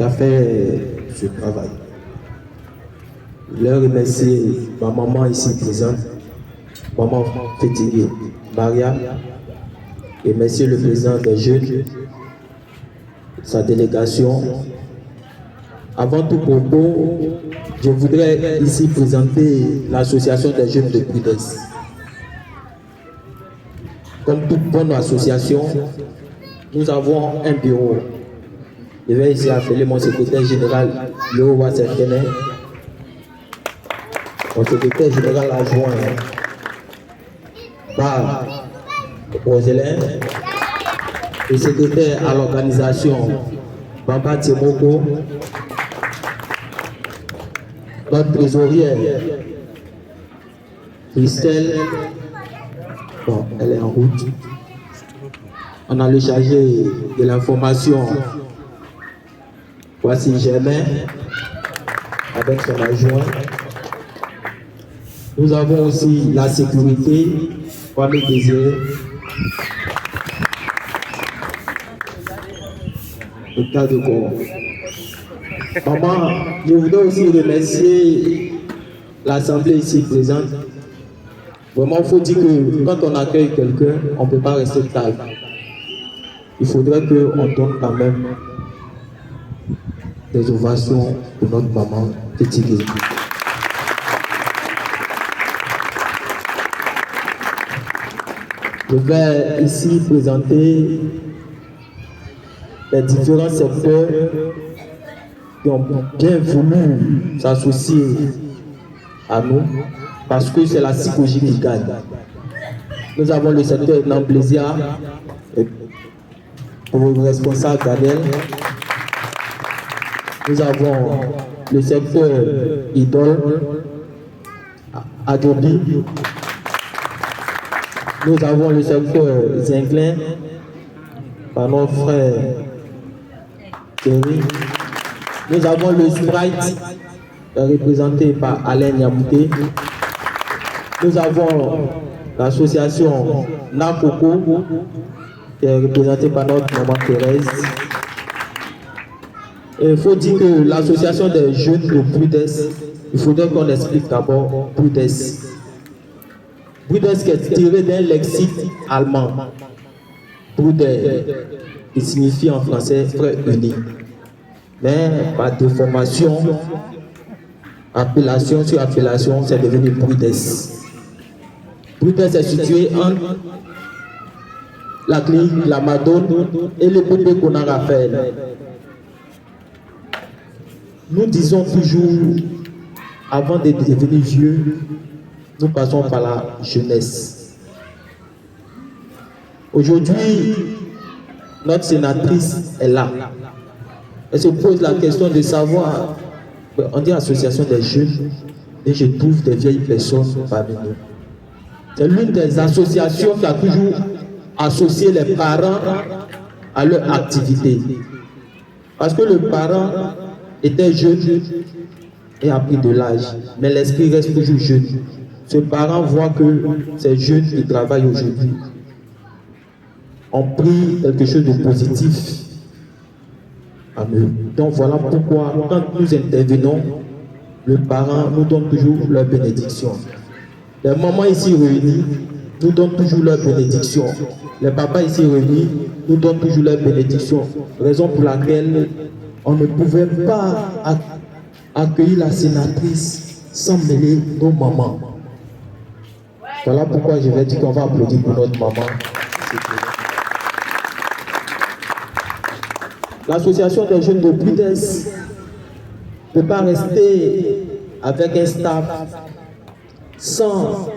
qui a fait ce travail. Je voulais remercier ma maman ici présente, maman fatiguée, Maria, et monsieur le président des jeunes, sa délégation. Avant tout propos, je voudrais ici présenter l'association des jeunes de Prud'Est. Comme toute bonne association, nous avons un bureau. Je vais ici appeler mon secrétaire général, Léo Wasserkenet, mon secrétaire général adjoint, Bar Roselin, le secrétaire à l'organisation, Bamba Timoko, notre trésorière, Christelle, bon, elle est en route. On a le chargé de l'information, voici Germain, avec son adjoint. Nous avons aussi la sécurité, Kwame Désiré, le cas de corps. Maman, je voudrais aussi remercier l'Assemblée ici présente. Vraiment, il faut dire que quand on accueille quelqu'un, on ne peut pas rester calme. Il faudrait qu'on donne quand même des ovations pour notre maman Tétigé. Je vais ici présenter les différents secteurs qui ont bien voulu s'associer à nous parce que c'est la psychologie qui gagne. Nous avons le secteur Namblésia pour le responsable Daniel. Nous avons le secteur Idole, Adobe. Nous avons le secteur Zinglin par notre frère Thierry. Nous avons le Sprite représenté par Alain Yamouté. Nous avons l'association Nakoko qui est représentée par notre maman Thérèse. Il faut dire que l'association des jeunes de Prud'Est, il faudrait qu'on explique d'abord Prud'Est. Prud'Est qui est tiré d'un lexique allemand. Bruder, qui signifie en français frère uni. Mais par déformation, appellation sur appellation, c'est devenu Prud'Est. Prud'Est est situé entre la clinique La Madone et le bébé qu'on a Raphaël. Nous disons toujours, avant de devenir vieux, nous passons par la jeunesse. Aujourd'hui, notre sénatrice est là. Elle se pose la question de savoir, on dit association des jeunes, et je trouve des vieilles personnes parmi nous. C'est l'une des associations qui a toujours associé les parents à leur activité. Parce que le parent était jeune et a pris de l'âge, mais l'esprit reste toujours jeune. Ce parent voit que ces jeunes qui travaillent aujourd'hui ont pris quelque chose de positif à eux. Donc voilà pourquoi, quand nous intervenons, les parents nous donnent toujours leur bénédiction. Les mamans ici réunis nous donnent toujours leur bénédiction. Les papas ici réunis nous donnent toujours leur bénédiction. Raison pour laquelle on ne pouvait pas accueillir la sénatrice sans mêler nos mamans. Voilà pourquoi je vais dire qu'on va applaudir pour notre maman. L'association des jeunes de Prud'Est ne peut pas rester avec un staff sans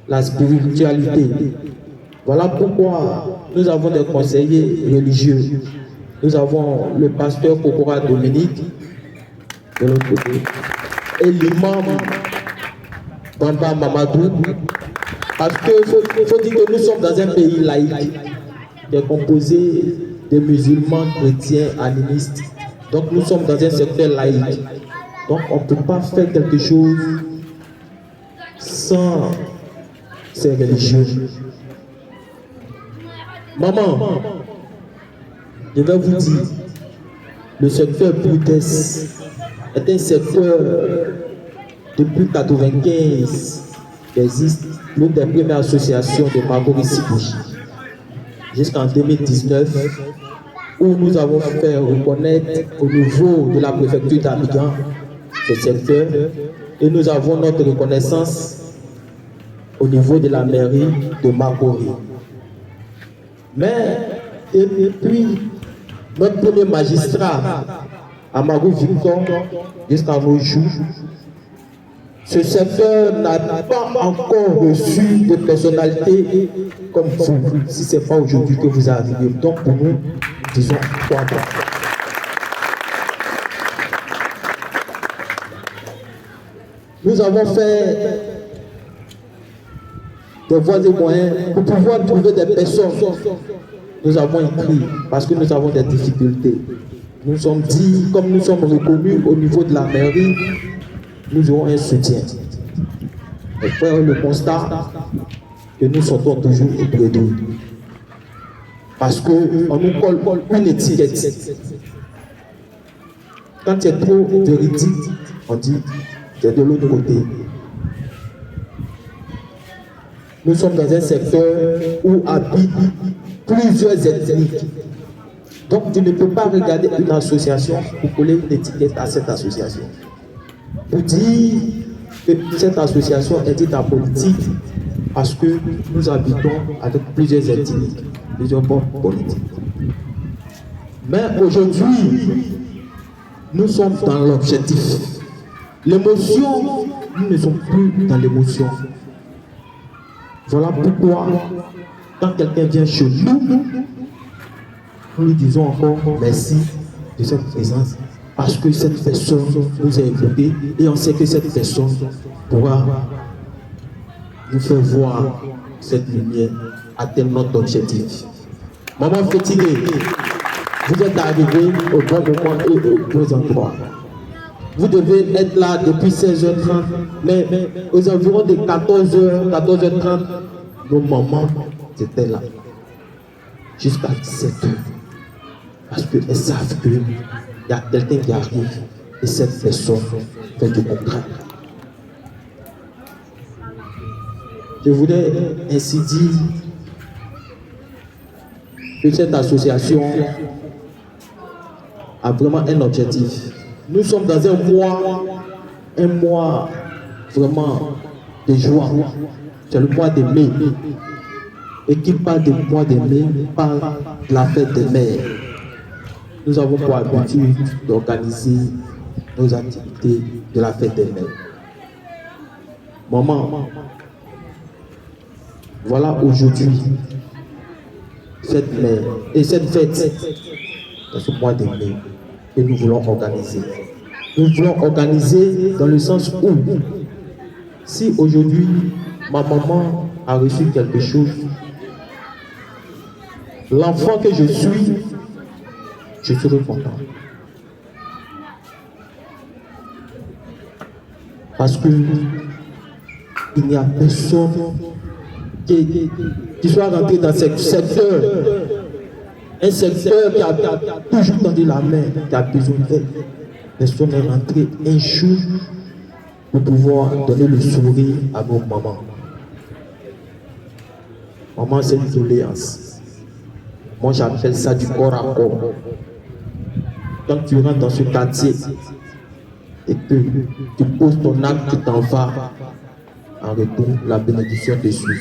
la spiritualité. Voilà pourquoi nous avons des conseillers religieux. Nous avons le pasteur Kokora Dominique de l'autre côté et l'imam Bamba Mamadou. Parce qu'il faut dire que nous sommes dans un pays laïque qui est composé de musulmans, chrétiens, animistes. Donc nous sommes dans un secteur laïque. Donc on ne peut pas faire quelque chose sans ces religieux. Maman, je vais vous dire, Le secteur Boutès est un secteur depuis 1995 qui existe, l'une des premières associations de Marguerite-Sibouchi, jusqu'en 2019, où nous avons fait reconnaître au niveau de la préfecture d'Abidjan ce secteur, et nous avons notre reconnaissance au niveau de la mairie de Marguerite. Mais depuis notre premier magistrat, Amadou Victor, jusqu'à nos jours, ce secteur n'a pas encore reçu de personnalité comme vous, si ce n'est pas aujourd'hui que vous arrivez. Donc pour nous, disons quoi. Nous avons fait des voies et moyens pour pouvoir trouver des personnes. Nous avons écrit parce que nous avons des difficultés. Nous sommes dit, comme nous sommes reconnus au niveau de la mairie, nous aurons un soutien. Et faire le constat que nous sortons toujours auprès d'eux. Parce qu'on nous colle une étiquette. Quand il y a trop véridique, on dit c'est de l'autre côté. Nous sommes dans un secteur où habitent plusieurs ethnies. Donc tu ne peux pas regarder une association pour coller une étiquette à cette association. Pour dire que cette association est dite en politique parce que nous habitons avec plusieurs ethnies, plusieurs bords politiques. Mais aujourd'hui, nous sommes dans l'objectif. L'émotion, nous ne sommes plus dans l'émotion. Voilà pourquoi, quand quelqu'un vient chez nous, nous lui disons encore merci de cette présence, parce que cette personne nous a écoutés et on sait que cette personne pourra nous faire voir cette lumière, atteindre notre objectif. Maman fatiguée, vous êtes arrivé au bon moment et au bon endroit. Vous devez être là depuis 16h30, mais aux environs de 14h, 14h30, nos mamans étaient là jusqu'à 17h. Parce qu'elles savent qu'il y a quelqu'un qui arrive et cette personne fait du contraire. Je voudrais ainsi dire que cette association a vraiment un objectif. Nous sommes dans un mois vraiment de joie. C'est le mois de mai. Et qui parle du mois de mai parle de la fête des mères. Nous avons pour habitude d'organiser nos activités de la fête des mères. Maman, voilà aujourd'hui cette mère et cette fête dans ce mois de mai que nous voulons organiser. Nous voulons organiser dans le sens où si aujourd'hui ma maman a reçu quelque chose, l'enfant que je suis, je serai content. Parce que il n'y a personne qui soit rentré dans ce secteur. Un secteur qui a toujours tendu la main, qui a besoin d'aide. Personne n'est rentré un jour pour pouvoir donner le sourire à nos mamans. Maman, c'est une doléance. Moi, j'appelle ça du corps à corps. Quand tu rentres dans ce quartier et que tu poses ton acte, tu t'en vas, en retour, la bénédiction te suit.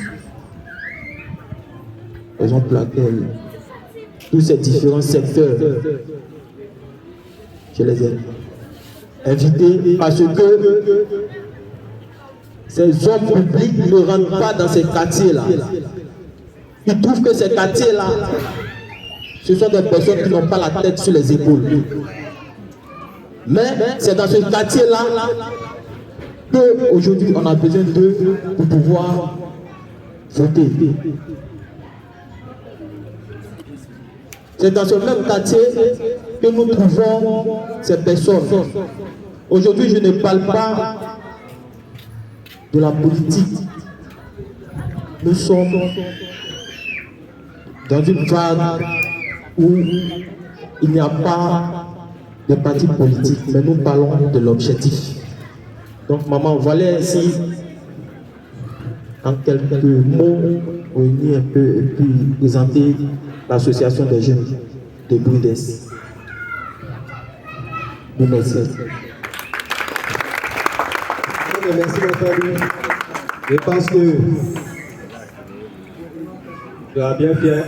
Raison pour laquelle tous ces différents secteurs, je les ai invités parce que ces hommes publics ne rentrent pas dans ces quartiers-là. Ils trouvent que ces quartiers-là, ce sont des personnes qui n'ont pas la tête sur les épaules. Mais c'est dans ce quartier-là qu'aujourd'hui on a besoin d'eux pour pouvoir voter. C'est dans ce même quartier que nous trouvons ces personnes. Aujourd'hui, je ne parle pas de la politique. Nous sommes dans une vague où il n'y a pas des partis politiques, mais nous parlons de l'objectif. Donc, maman, voilà ainsi, en quelques mots, réunir un peu et puis présenter l'association des jeunes de Brides. Nous merci. Merci, ma famille. Je pense que tu as bien fait.